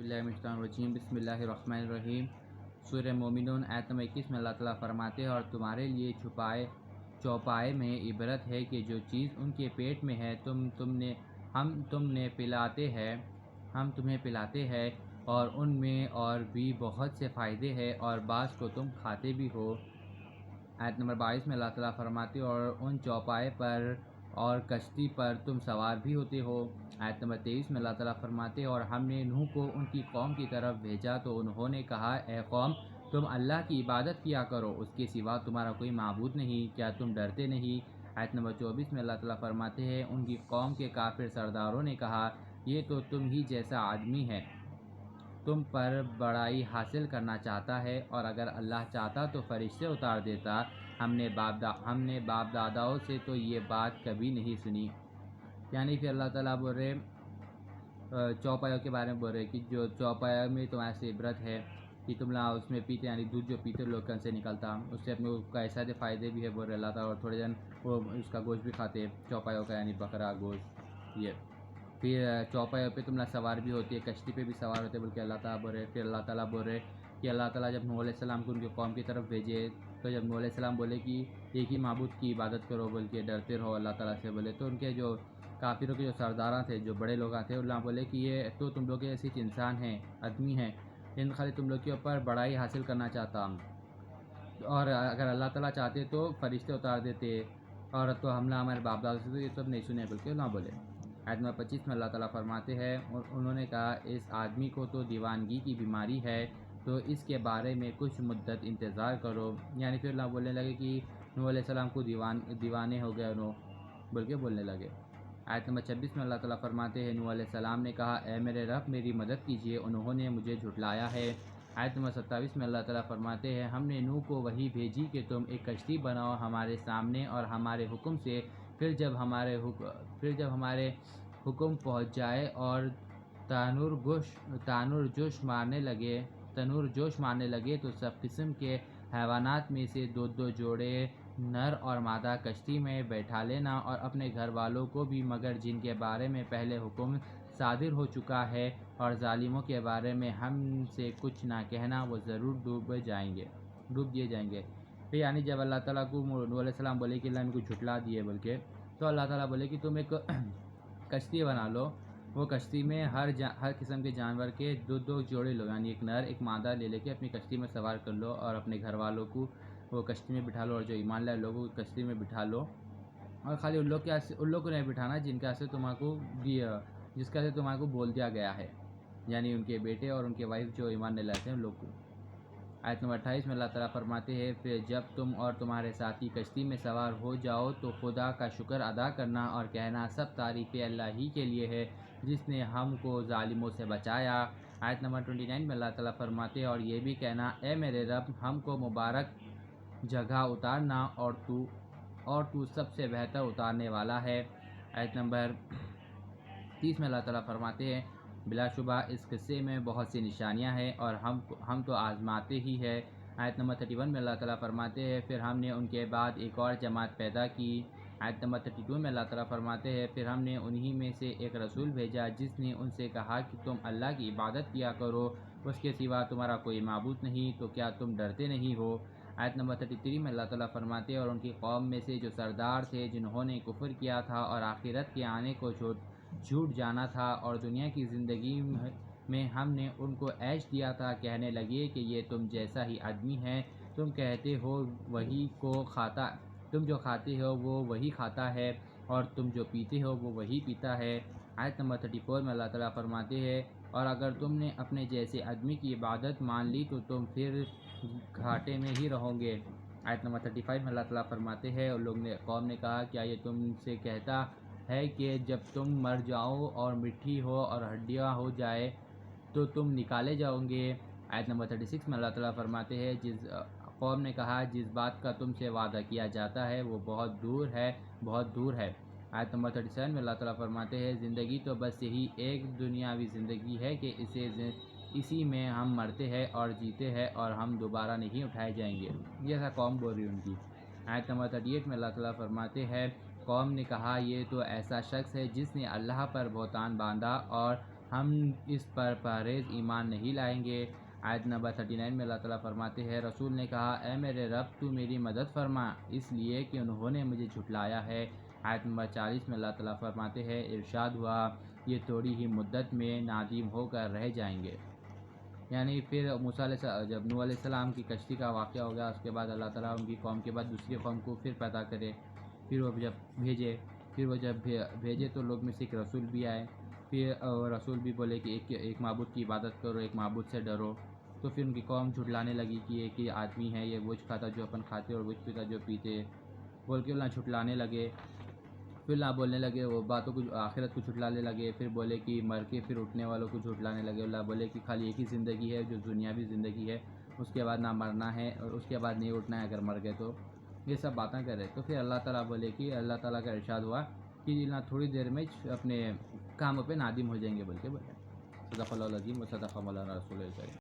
बिल्लाहि मिनश शैतानिर रजीम बिस्मिल्लाहिर रहमानिर रहीम। सूरह मोमिनून आयत नंबर 21 में अल्लाह ताला फरमाते हैं, और तुम्हारे लिए चौपाए में इबरत है कि जो चीज़ उनके पेट में है हम तुम्हें पिलाते हैं, और उनमें और भी बहुत से फ़ायदे हैं, और बाज़ को तुम खाते भी हो। आयत नंबर 22 में अल्लाह ताला फरमाते, और उन चौपाए पर और कश्ती पर तुम सवार भी होते हो। आयत नंबर 23 में अल्लाह ताला फरमाते, और हमने नूह को उनकी कौम की तरफ भेजा तो उन्होंने कहा, ए कौम, तुम अल्लाह की इबादत किया करो, उसके सिवा तुम्हारा कोई माबूद नहीं, क्या तुम डरते नहीं। आयत नंबर 24 में अल्लाह ताला फरमाते हैं, उनकी कौम के काफिर सरदारों ने कहा, ये तो तुम ही जैसा आदमी है, तुम पर बड़ाई हासिल करना चाहता है, और अगर अल्लाह चाहता तो फरिश्ते उतार देता। हमने बाप दादाओं से तो ये बात कभी नहीं सुनी। यानी फिर अल्लाह ताला बोल रहे चौपायों के बारे में बोल रहे कि जो चौपाया में तुम्हारे से इबरत है कि तुम ला उसमें पीते, यानी दूध जो पीते लोग से निकलता, उससे अपने को ऐसा फ़ायदे भी है बोल रहे अल्लाह ताला। और थोड़े जन वो उसका गोश्त भी खाते चौपायों का, यानी बकरा गोश्त। ये फिर चौपायों पे तुम सवार भी होती है, कश्ती पे भी सवार होते बोल के अल्लाह ताला बोल रहे। फिर अल्लाह ताला बोल रहे कि अल्लाह ताला जब नूह अलैहिस्सलाम को उनके कौम की तरफ भेजे, तो जब नूह अलैहिस्सलाम बोले कि एक ही माबूद की इबादत करो बोल के, डरते रहो अल्लाह ताला से बोले, तो उनके जो काफिरों के जो सरदारा थे, जो बड़े लोग थे, अल्लाह बोले कि ये तो तुम लोग ऐसे इंसान हैं, आदमी हैं, इन खाली तुम लोग के ऊपर बड़ाई हासिल करना चाहता हूँ, और अगर अल्लाह ताला चाहते तो फरिश्ते उतार देते, और तो हमला हमारे बाप दादा से तो ये सब नहीं सुने बोल के ना बोले। आयत नंबर 25 में अल्लाह ताला फरमाते हैं, और उन्होंने कहा, इस आदमी को तो दीवानगी की बीमारी है, तो इसके बारे में कुछ मुद्दत इंतज़ार करो। यानी फिर अल्लाह बोलने लगे कि नूह अलैहिस्सलाम को दीवाने हो गए उन्होंने बोल के बोलने लगे। आयत नंबर 26 में अल्लाह ताला फरमाते हैं, नूह अलैहिस्सलाम ने कहा, ए मेरे रब, मेरी मदद कीजिए, उन्होंने मुझे झुटलाया है। आयत नंबर 27 में अल्लाह ताला फरमाते हैं, हमने नूह को वही भेजी कि तुम एक कश्ती बनाओ हमारे सामने और हमारे हुक्म से, फिर जब हमारे हुक्म पहुँच जाए और तनूर जोश मारने लगे तो सब किस्म के हैवानात में से दो दो जोड़े नर और मादा कश्ती में बैठा लेना, और अपने घर वालों को भी, मगर जिनके बारे में पहले हुक्म सादिर हो चुका है, और जालिमों के बारे में हमसे कुछ ना कहना, वो ज़रूर डूब दिए जाएंगे। फिर यानी जब अल्लाह ताला को नूह अलैहिस्सलाम बोले कि अल्लाह इनको झुटला दिए बोल के, तो अल्लाह ताला बोले कि तुम एक कश्ती बना लो, वो कश्ती में हर किस्म के जानवर के दो दो जोड़े लो, यानी एक नर एक मादा ले लेके अपनी कश्ती में सवार कर लो, और अपने घर वालों को वो कश्ती में बिठा लो, और जो ईमान लाए लोगों को कश्ती में बिठा लो, और खाली उन लोग को नहीं बिठाना जिसका से तुम्हारे को बोल दिया गया है, यानी उनके बेटे और उनके वाइफ जो ईमान नहीं लाते हैं उन लोग को। आयत नंबर 28 में अल्लाह ताला फरमाते हैं, फिर जब तुम और तुम्हारे साथी कश्ती में सवार हो जाओ तो खुदा का शुक्र अदा करना, और कहना, सब तारीफ़ें अल्लाह ही के लिए है जिसने हमको जालिमों से बचाया। आयत नंबर 29 में अल्लाह ताला फरमाते हैं, और ये भी कहना, ए मेरे रब, हमको मुबारक जगह उतारना, और तू सबसे बेहतर उतारने वाला है। आयत नंबर 30 में अल्लाह ताला फरमाते हैं, बिलाशुबा इस किस्से में बहुत सी निशानियां हैं, और हम तो आजमाते ही है। आयत नंबर 31 में अल्लाह ताला फरमाते हैं, फिर हमने उनके बाद एक और जमात पैदा की। आयत नंबर 32 में अल्लाह ताला फरमाते हैं, फिर हमने उन्हीं में से एक रसूल भेजा जिसने उनसे कहा कि तुम अल्लाह की इबादत किया करो, उसके सिवा तुम्हारा कोई माबूद नहीं, तो क्या तुम डरते नहीं हो। आयत नंबर 33 में अल्लाह ताला फरमाते हैं, और उनकी कौम में से जो सरदार थे जिन्होंने कुफ्र किया था और आखिरत के आने को झूठ जाना था, और दुनिया की ज़िंदगी में हमने उनको ऐश दिया था, कहने लगे कि ये तुम जैसा ही आदमी है, तुम कहते हो तुम जो खाते हो वो वही खाता है, और तुम जो पीते हो वो वही पीता है। आयत नंबर 34 में अल्लाह ताला फरमाते हैं, और अगर तुमने अपने जैसे आदमी की इबादत मान ली तो तुम फिर घाटे में ही रहोगे। आयत नंबर 35 में अल्लाह ताला फरमाते हैं, और कौम ने कहा, क्या ये तुमसे कहता है कि जब तुम मर जाओ और मिट्टी हो और हड्डियाँ हो जाए तो तुम निकाले जाओगे। आयत नंबर 36 में अल्लाह ताला फरमाते हैं, जिस कौम ने कहा, जिस बात का तुमसे वादा किया जाता है वो बहुत दूर है। आयत नंबर 37 में अल्लाह ताला फरमाते हैं, ज़िंदगी तो बस यही एक दुनियावी ज़िंदगी है कि इसी में हम मरते हैं और जीते हैं, और हम दोबारा नहीं उठाए जाएंगे। ये ऐसा कौम बोल रही उनकी। आयत नंबर 38 में अल्लाह ताला फरमाते हैं, कौम ने कहा, ये तो ऐसा शख्स है जिसने अल्लाह पर बहतान बांधा, और ہم اس پر پرہیز ایمان نہیں لائیں گے۔ آیت نمبر 39 میں اللہ تعالیٰ فرماتے ہیں، رسول نے کہا، اے میرے رب تو میری مدد فرما، اس لیے کہ انہوں نے مجھے جھٹلایا ہے۔ آیت نمبر 40 میں اللہ تعالیٰ فرماتے ہیں، ارشاد ہوا، یہ تھوڑی ہی مدت میں نادم ہو کر رہ جائیں گے۔ یعنی پھر موسیٰ علیہ السلام، جب نوح علیہ السلام کی کشتی کا واقعہ ہو گیا، اس کے بعد اللہ تعالیٰ ان کی قوم کے بعد دوسری قوم کو پھر پیدا کرے، پھر وہ جب بھیجے تو لوگ میں سے ایک رسول بھی آئے، پھر رسول بھی بولے کہ ایک معبود کی عبادت کرو، ایک معبود سے ڈرو، تو پھر ان کی قوم جھٹلانے لگی کہ ایک ہی آدمی ہے، یہ بوجھ کھاتا جو اپن کھاتے اور بوجھ پیتا جو پیتے، بول کے اللہ جھٹلانے لگے۔ پھر اللہ بولنے لگے، وہ باتوں کو آخرت کو جھٹلانے لگے، پھر بولے کہ مر کے پھر اٹھنے والوں کو جھٹلانے لگے۔ اللہ بولے کہ خالی ایک ہی زندگی ہے جو دنیاوی زندگی ہے، اس کے بعد نہ مرنا ہے اور اس کے بعد نہیں اٹھنا ہے اگر مر گئے تو، یہ سب باتیں کر رہے۔ تو پھر اللہ تعالیٰ بولے کہ اللہ تعالیٰ کا ارشاد ہوا کہ اللہ تھوڑی دیر میں اپنے کاموں پہ نادم ہو جائیں گے بول کے بولے۔ صدق اللہ العظیم و صدق مولانا رسول اللہ۔